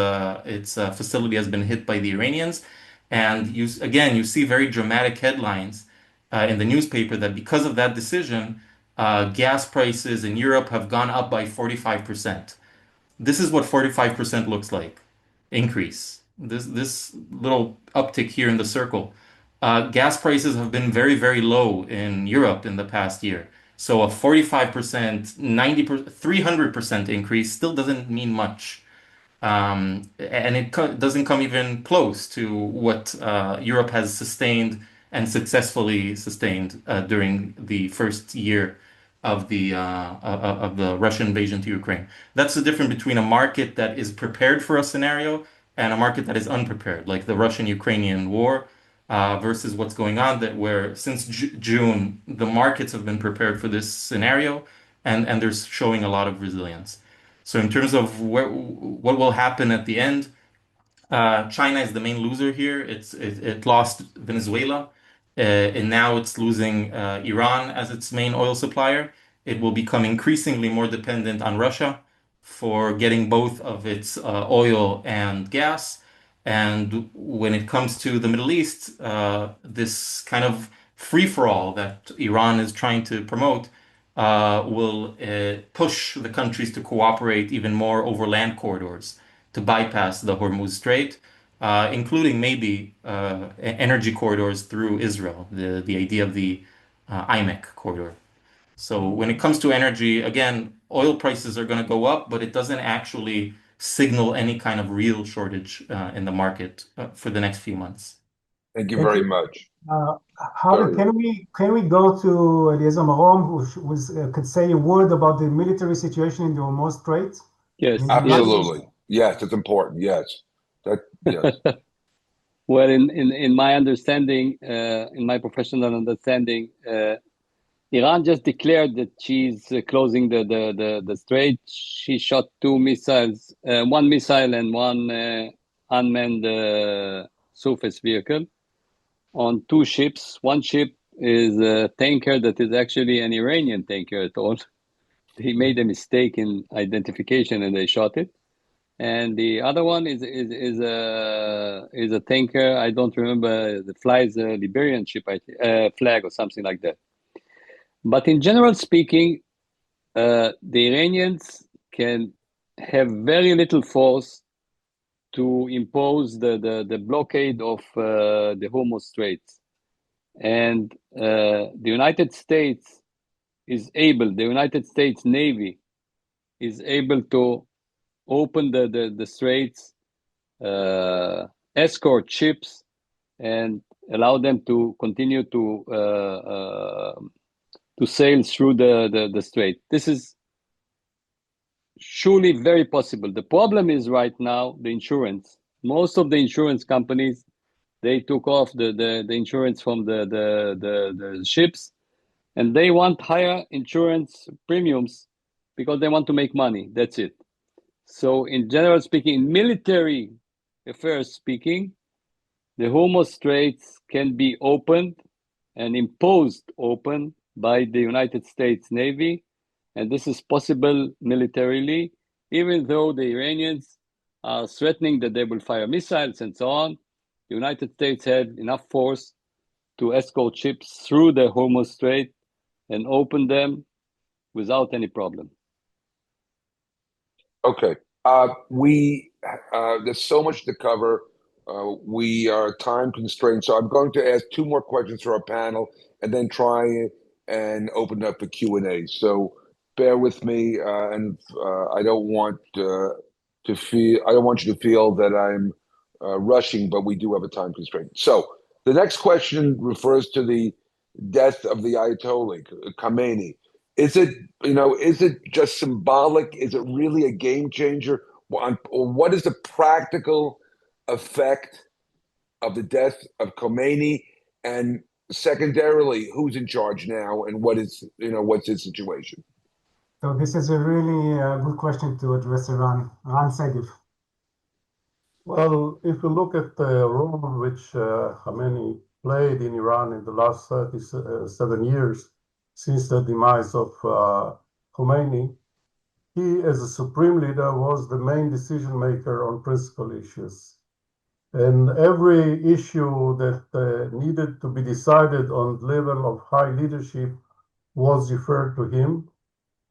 Speaker 7: its facility has been hit by the Iranians. And you see very dramatic headlines in the newspaper that because of that decision, gas prices in Europe have gone up by 45%. This is what 45% looks like increase. This little uptick here in the circle. Gas prices have been very, very low in Europe in the past year. So a 45%, 90%, 300% increase still doesn't mean much. And it doesn't come even close to what Europe has sustained and successfully sustained during the first year of the Russian invasion to Ukraine. That's the difference between a market that is prepared for a scenario and a market that is unprepared, like the Russian-Ukrainian war, versus what's going on that where since June the markets have been prepared for this scenario and they're showing a lot of resilience. So in terms of what will happen at the end, China is the main loser here. It lost Venezuela, and now it's losing Iran as its main oil supplier. It will become increasingly more dependent on Russia for getting both of its oil and gas. And when it comes to the Middle East, this kind of free-for-all that Iran is trying to promote will push the countries to cooperate even more over land corridors to bypass the Hormuz Strait, including maybe energy corridors through Israel, the idea of the IMEC corridor. So when it comes to energy, again, oil prices are going to go up, but it doesn't actually signal any kind of real shortage in the market for the next few months.
Speaker 2: Thank you very much.
Speaker 3: Can we go to Eliezer Marum, who could say a word about the military situation in the Hormuz Strait?
Speaker 4: Yes.
Speaker 2: Absolutely. Yes, it's important. Yes. Yes.
Speaker 4: Well, in my understanding, in my professional understanding, Iran just declared that she's closing the strait. She shot two missiles, one missile and one unmanned surface vehicle on two ships. One ship is a tanker that is actually an Iranian tanker at all. He made a mistake in identification and they shot it. And the other one is a tanker. I don't remember. That flies a Liberian ship, flag or something like that. But in general speaking, the Iranians can have very little force to impose the blockade of the Hormuz Straits, and the United States the United States Navy is able to open the straits, escort ships, and allow them to continue to sail through the strait. This is surely very possible. The problem is right now the insurance. Most of the insurance companies, they took off the insurance from the ships, and they want higher insurance premiums because they want to make money. That's it. So in general speaking, in military affairs speaking, the Hormuz Straits can be opened and imposed open by the United States Navy, and this is possible militarily, even though the Iranians are threatening that they will fire missiles and so on. The United States had enough force to escort ships through the Hormuz Strait and open them without any problem.
Speaker 2: Okay. There's so much to cover. We are time constrained, so I'm going to ask two more questions for our panel and then try and open up for Q&A. So bear with me, and I don't want you to feel that I'm rushing, but we do have a time constraint. So the next question refers to the death of the Ayatollah Khamenei. Is it, is it just symbolic? Is it really a game changer? Or what is the practical effect of the death of Khomeini? And secondarily, who's in charge now and what's his situation?
Speaker 3: So this is a really good question to address, Ran Segev.
Speaker 6: Well, if you look at the role which Khamenei played in Iran in the last 37 years since the demise of Khomeini, he, as a supreme leader, was the main decision maker on principal issues. And every issue that needed to be decided on the level of high leadership was referred to him,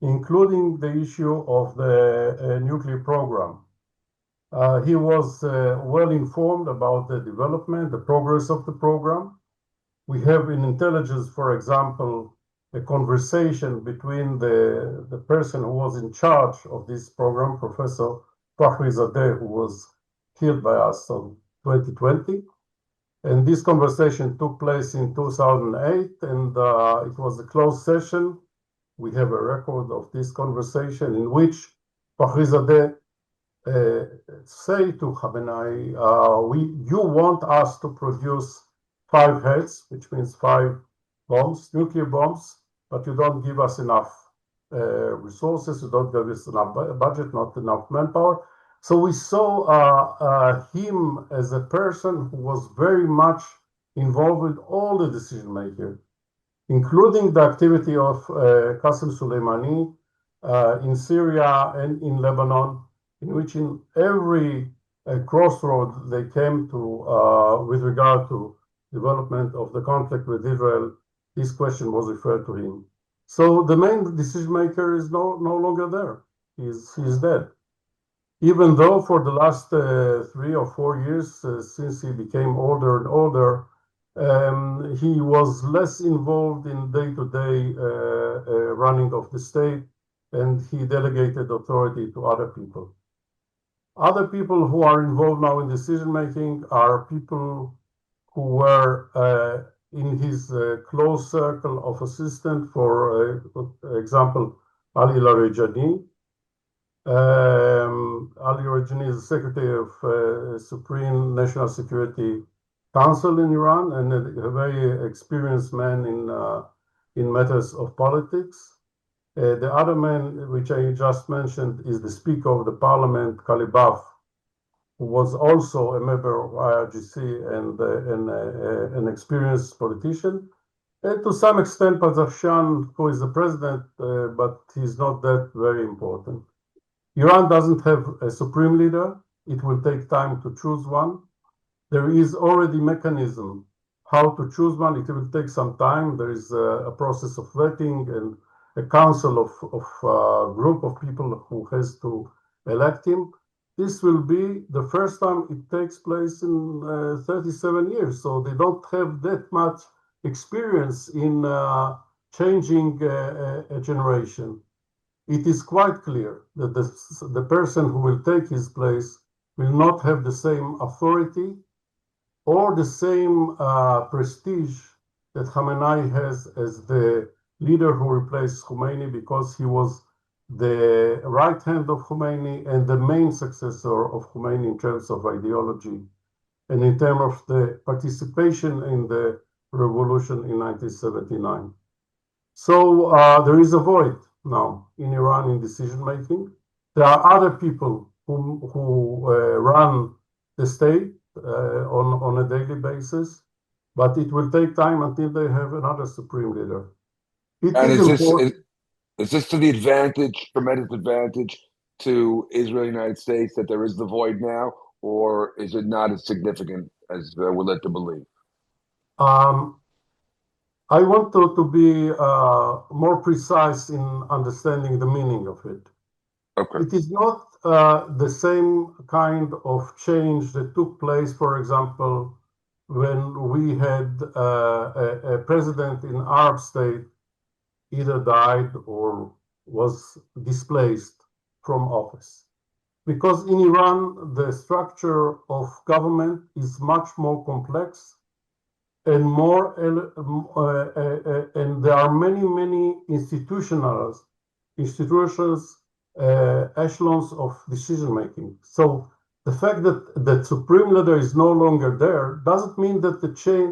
Speaker 6: including the issue of the nuclear program. He was well informed about the development, the progress of the program. We have in intelligence, for example, a conversation between the person who was in charge of this program, Professor Zadeh, who was killed by us in 2020. And this conversation took place in 2008, and it was a closed session. We have a record of this conversation in which Zadeh say to Khamenei, you want us to produce 5 heads, which means 5 bombs, nuclear bombs, but you don't give us enough resources, you don't give us enough budget, not enough manpower. So we saw him as a person who was very much involved with all the decision making, including the activity of Qasem Soleimani in Syria and in Lebanon, in which in every crossroad they came to with regard to development of the conflict with Israel, this question was referred to him. So the main decision maker is no longer there. He's dead. Even though for the last 3 or 4 years, since he became older and older, he was less involved in day-to-day running of the state, and he delegated authority to other people. Other people who are involved now in decision-making are people who were in his close circle of assistants, for example, Ali Larijani. Ali Larijani is the Secretary of Supreme National Security Council in Iran and a very experienced man in matters of politics. The other man, which I just mentioned, is the Speaker of the Parliament, Kalibaf, who was also a member of IRGC and an experienced politician. And to some extent, Pazafshan, who is the president, but he's not that very important. Iran doesn't have a supreme leader. It will take time to choose one. There is already mechanism how to choose one. It will take some time. There is a process of vetting and a council of group of people who has to elect him. This will be the first time it takes place in 37 years. So they don't have that much experience in changing a generation. It is quite clear that the person who will take his place will not have the same authority or the same prestige that Khamenei has as the leader who replaced Khomeini, because he was the right hand of Khomeini and the main successor of Khomeini in terms of ideology and in terms of the participation in the revolution in 1979. So there is a void now in Iran in decision making. There are other people who run the state on a daily basis, but it will take time until they have another supreme leader.
Speaker 2: Is this to the advantage, tremendous advantage to Israel and the United States that there is the void now, or is it not as significant as we're led to believe?
Speaker 6: I want to be more precise in understanding the meaning of it.
Speaker 2: Okay.
Speaker 6: It is not the same kind of change that took place, for example, when we had a president in Arab state either died or was displaced from office. Because in Iran, the structure of government is much more complex, and more, and there are many institutions, echelons of decision making. So the fact that the supreme leader is no longer there doesn't mean that the change,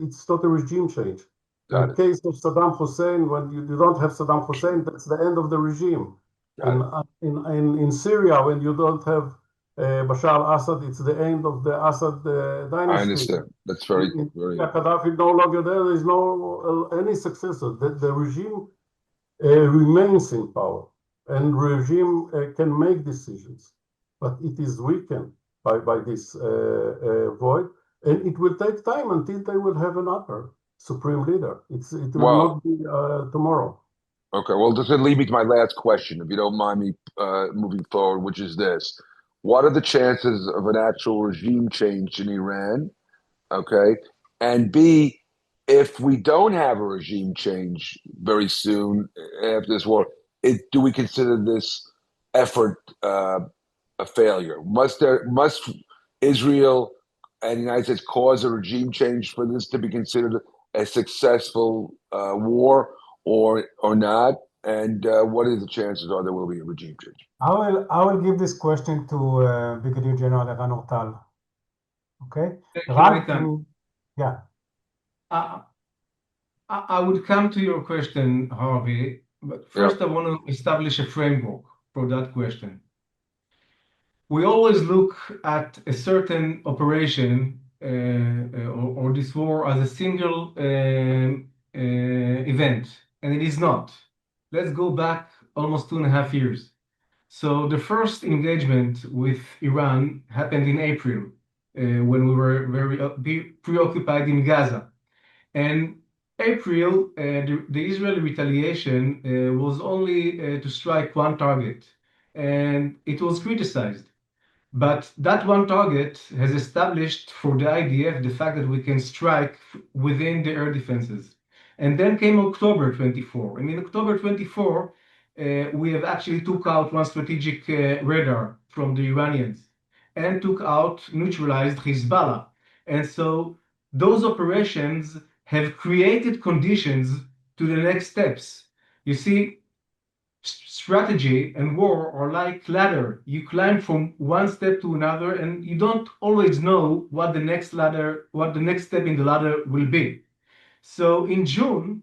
Speaker 6: it's not a regime change. In the case of Saddam Hussein, when you don't have Saddam Hussein, that's the end of the regime. In Syria, when you don't have Bashar al-Assad, it's the end of the Assad dynasty.
Speaker 2: I understand. That's very.
Speaker 6: Gaddafi no longer there is no any successor. The regime remains in power, and regime can make decisions, but it is weakened by this void, and it will take time until they will have another supreme leader. It will not be tomorrow.
Speaker 2: Okay, well, this will lead me to my last question, if you don't mind me moving forward, which is this. What are the chances of an actual regime change in Iran? Okay. And B, if we don't have a regime change very soon after this war, do we consider this effort a failure? Must Israel and the United States cause a regime change for this to be considered a successful war or not? And what are the chances there will be a regime change?
Speaker 3: I will give this question to Brigadier General Eran Ortal. Okay.
Speaker 5: Yeah. I would come to your question, Harvey, but first I want to establish a framework for that question. We always look at a certain operation or this war as a single event, and it is not. Let's go back almost 2.5 years. So the first engagement with Iran happened in April when we were very preoccupied in Gaza. And April, the Israeli retaliation was only to strike one target, and it was criticized. But that one target has established for the IDF the fact that we can strike within the air defenses. And then came October 24. And in October 24, we have actually took out one strategic radar from the Iranians and neutralized Hezbollah. And so those operations have created conditions to the next steps. You see, strategy and war are like ladder. You climb from one step to another, and you don't always know what the next step in the ladder will be. So in June,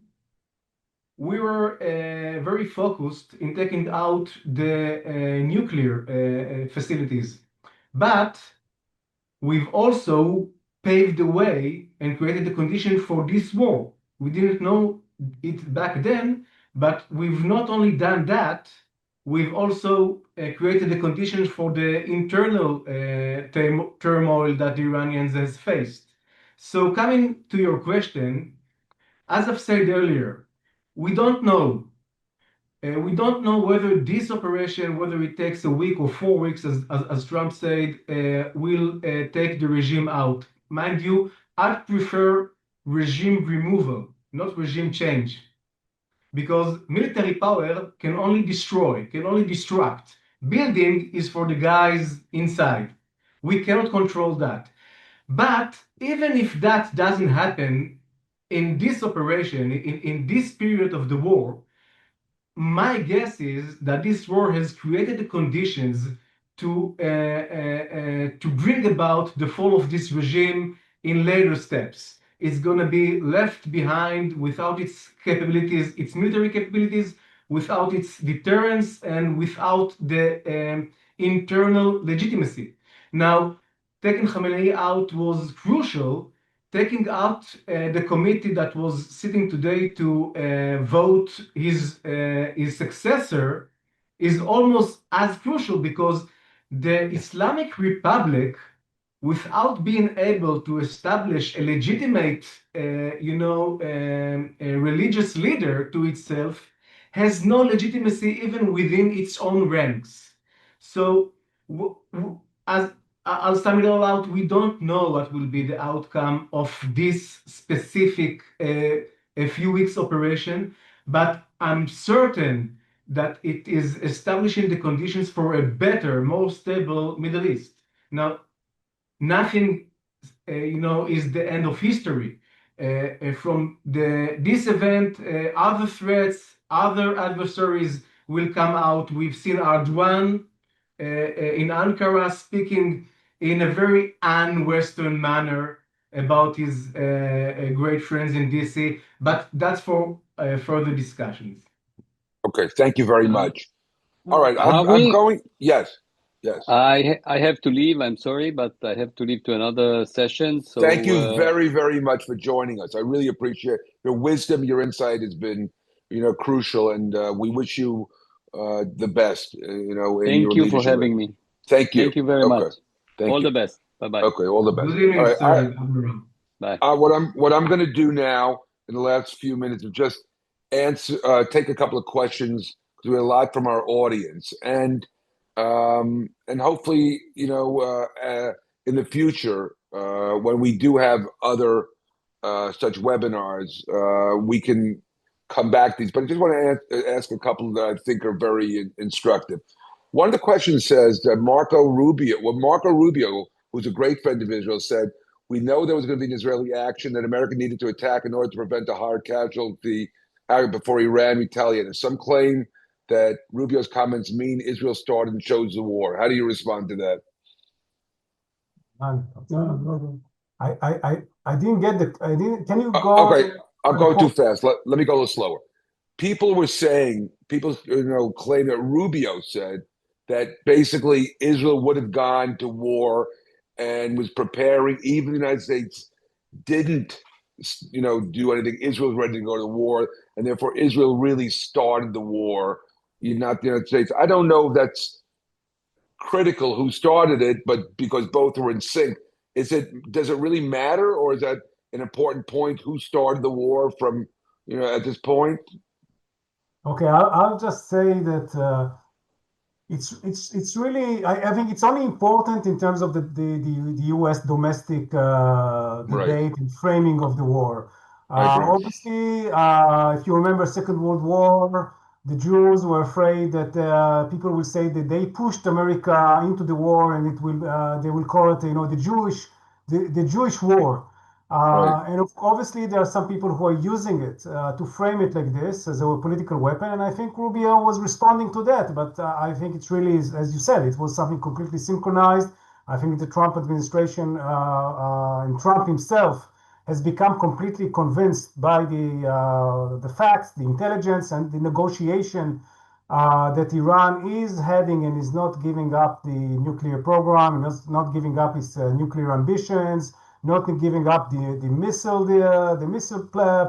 Speaker 5: we were very focused in taking out the nuclear facilities, but we've also paved the way and created the condition for this war. We didn't know it back then, but we've not only done that, we've also created the conditions for the internal turmoil that the Iranians has faced. So coming to your question, as I've said earlier, we don't know. We don't know whether this operation, whether it takes a week or 4 weeks, as Trump said, will take the regime out. Mind you, I'd prefer regime removal, not regime change, because military power can only destroy, can only destruct. Building is for the guys inside. We cannot control that. But even if that doesn't happen in this operation, in this period of the war, my guess is that this war has created the conditions to bring about the fall of this regime in later steps. It's going to be left behind without its capabilities, its military capabilities, without its deterrence, and without the internal legitimacy. Now, taking Khamenei out was crucial. Taking out the committee that was sitting today to vote his successor is almost as crucial, because the Islamic Republic, without being able to establish a legitimate, a religious leader to itself, has no legitimacy even within its own ranks. So, as I'll sum it all out, we don't know what will be the outcome of this specific a few weeks operation, but I'm certain that it is establishing the conditions for a better, more stable Middle East. Now, nothing, is the end of history. from this event, other threats, other adversaries will come out. We've seen Erdogan in Ankara speaking in a very un-Western manner about his great friends in DC, but that's for further discussions.
Speaker 2: Okay, thank you very much. All right, I'm
Speaker 4: we?
Speaker 2: going. Yes, yes.
Speaker 4: I have to leave. I'm sorry, but I have to leave to another session. So
Speaker 2: Thank you very, very much for joining us. I really appreciate your wisdom. Your insight has been, crucial, and we wish you the best. In your
Speaker 4: thank you for
Speaker 2: leadership.
Speaker 4: having me.
Speaker 2: Thank you.
Speaker 4: Thank you very
Speaker 2: Okay.
Speaker 4: much.
Speaker 2: Thank
Speaker 4: All
Speaker 2: you.
Speaker 4: the best. Bye-bye.
Speaker 2: Okay, all the best.
Speaker 5: Good evening,
Speaker 2: All right,
Speaker 5: sir. Admiral.
Speaker 4: Bye.
Speaker 2: what I'm going to do now in the last few minutes is just answer, take a couple of questions because we have a lot from our audience, and hopefully, in the future, when we do have other such webinars, we can come back to these. But I just want to ask a couple that I think are very instructive. One of the questions says that Marco Rubio, who's a great friend of Israel, said, "We know there was going to be an Israeli action that America needed to attack in order to prevent a hard casualty before Iran retaliated. Some claim that Rubio's comments mean Israel started and chose the war. How do you respond to that?"
Speaker 3: I didn't get can you go?
Speaker 2: Okay, I'm going too fast. Let me go a little slower. People claim that Rubio said that basically Israel would have gone to war and was preparing. Even the United States didn't, do anything. Israel was ready to go to war, and therefore Israel really started the war, not the United States. I don't know if that's critical who started it, but because both were in sync, does it really matter, or is that an important point? Who started the war from, at this point?
Speaker 3: Okay, I'll just say that it's really I think it's only important in terms of the U.S. domestic debate and framing of the war. Obviously, if you remember Second World War, the Jews were afraid that people will say that they pushed America into the war, and they will call it the Jewish war. And obviously, there are some people who are using it to frame it like this as a political weapon. And I think Rubio was responding to that. But I think it's really, as you said, it was something completely synchronized. I think the Trump administration and Trump himself has become completely convinced by the facts, the intelligence, and the negotiation that Iran is heading and is not giving up the nuclear program, not giving up its nuclear ambitions, not giving up the missile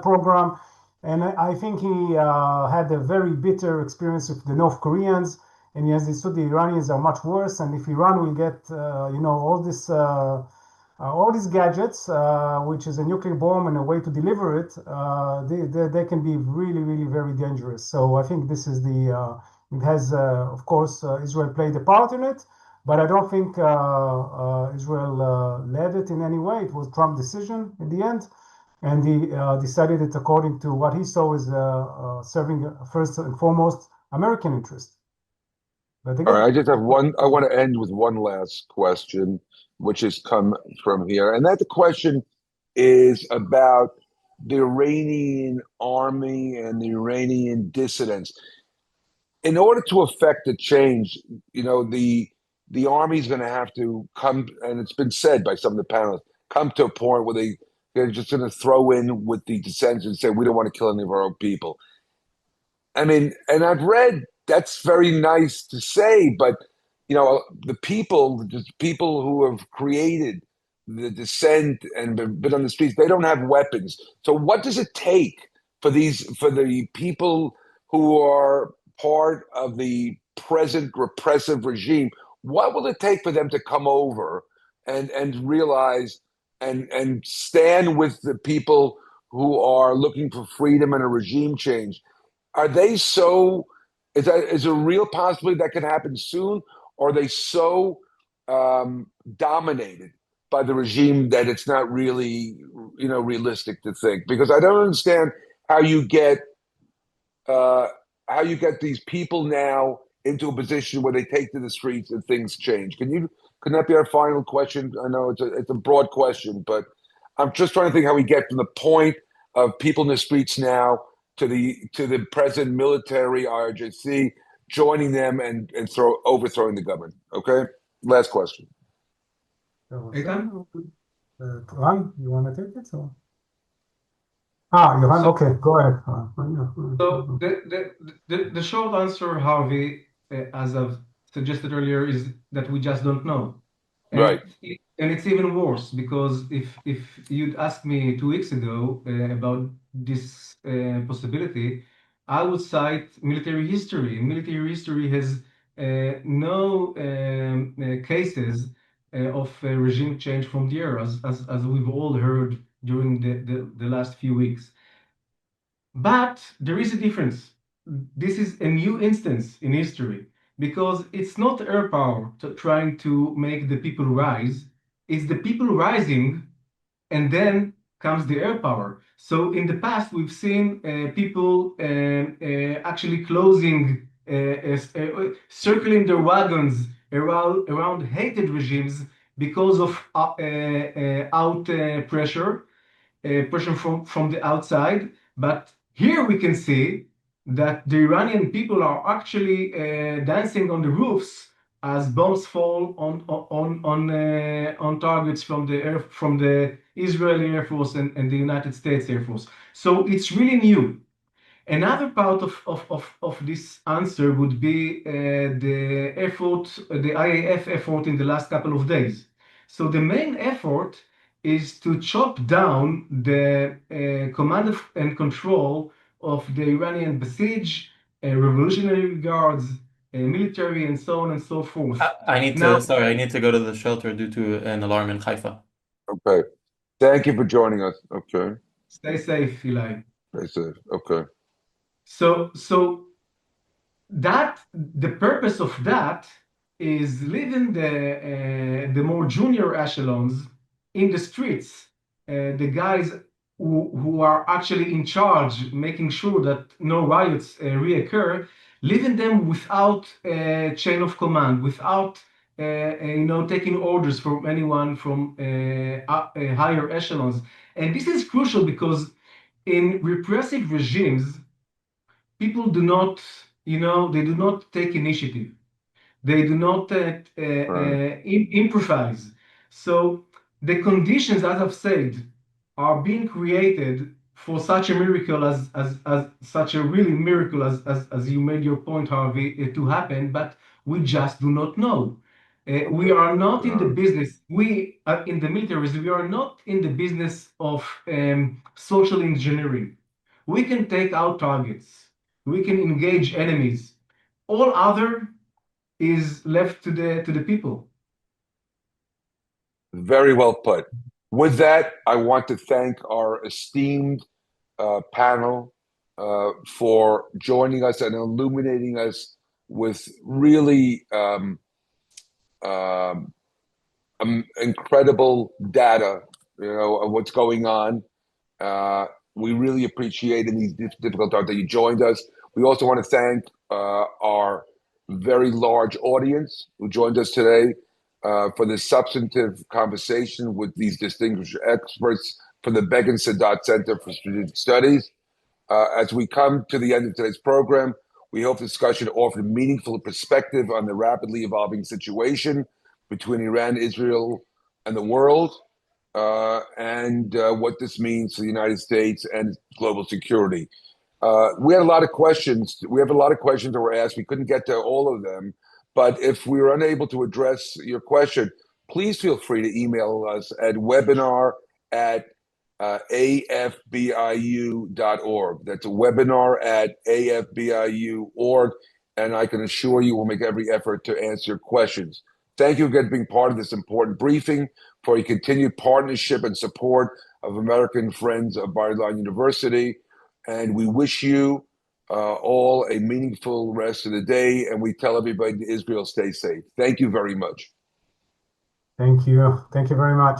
Speaker 3: program. And I think he had a very bitter experience with the North Koreans, and he has understood the Iranians are much worse. And if Iran will get all these gadgets, which is a nuclear bomb and a way to deliver it, they can be really, really very dangerous. So I think this is it has, of course, Israel played a part in it, but I don't think Israel led it in any way. It was Trump's decision in the end, and he decided it according to what he saw as serving first and foremost American interest.
Speaker 2: All right, I just have one. I want to end with one last question, which has come from here, and that the question is about the Iranian army and the Iranian dissidents. In order to affect the change, the army is going to have to come, and it's been said by some of the panelists, come to a point where they're just going to throw in with the dissenters and say, we don't want to kill any of our own people. I mean, and I've read that's very nice to say, but the people who have created the dissent and been on the streets, they don't have weapons. So what does it take for the people who are part of the present repressive regime? What will it take for them to come over and realize and stand with the people who are looking for freedom and a regime change? Are they so? Is there a real possibility that could happen soon? Or are they so dominated by the regime that it's not really, realistic to think? Because I don't understand how you get these people now into a position where they take to the streets and things change. Can that be our final question? I know it's a broad question, but I'm just trying to think how we get from the point of people in the streets now to the present military IRGC joining them and overthrowing the government. Okay, last question.
Speaker 5: Eitan?
Speaker 3: Ran, you want to take it? Yohan, okay, go ahead.
Speaker 5: So the short answer, Harvey, as I've suggested earlier, is that we just don't know.
Speaker 2: Right.
Speaker 5: And it's even worse because if you'd asked me 2 weeks ago about this possibility, I would cite military history. Military history has no cases of regime change from the air, as we've all heard during the last few weeks. But there is a difference. This is a new instance in history because it's not air power trying to make the people rise. It's the people rising, and then comes the air power. So in the past, we've seen people actually circling their wagons around hated regimes because of pressure from the outside. But here we can see that the Iranian people are actually dancing on the roofs as bombs fall on targets from the Israeli Air Force and the United States Air Force. So it's really new. Another part of this answer would be the IAF effort in the last couple of days. So the main effort is to chop down the command and control of the Iranian Basij, Revolutionary Guards, military, and so on and so forth.
Speaker 7: I need to go to the shelter due to an alarm in Haifa.
Speaker 2: Okay. Thank you for joining us. Okay.
Speaker 5: Stay safe, Eli.
Speaker 2: Stay safe. Okay.
Speaker 5: So that the purpose of that is leaving the more junior echelons in the streets, the guys who are actually in charge, making sure that no riots reoccur, leaving them without a chain of command, without taking orders from anyone from higher echelons. And this is crucial because in repressive regimes, people do not, they do not take initiative. They do not improvise. So the conditions, as I've said, are being created for such a miracle as such a really miracle as you made your point, Harvey, to happen, but we just do not know. We are not in the business, in the militaries, we are not in the business of social engineering. We can take out targets. We can engage enemies. All other is left to the people.
Speaker 2: Very well put. With that, I want to thank our esteemed panel for joining us and illuminating us with really incredible data, of what's going on. We really appreciate in these difficult times that you joined us. We also want to thank our very large audience who joined us today for this substantive conversation with these distinguished experts from the Begin-Sadat Center for Strategic Studies. As we come to the end of today's program, we hope the discussion offered a meaningful perspective on the rapidly evolving situation between Iran, Israel, and the world, and what this means for the United States and global security. We had a lot of questions. We have a lot of questions that were asked. We couldn't get to all of them. But if we were unable to address your question, please feel free to email us at webinar@afbiu.org. That's a webinar@afbiu.org. And I can assure you we'll make every effort to answer your questions. Thank you again for being part of this important briefing, for your continued partnership and support of American Friends of Bar-Ilan University. And we wish you all a meaningful rest of the day. And we tell everybody in Israel, stay safe. Thank you very much.
Speaker 3: Thank you. Thank you very much.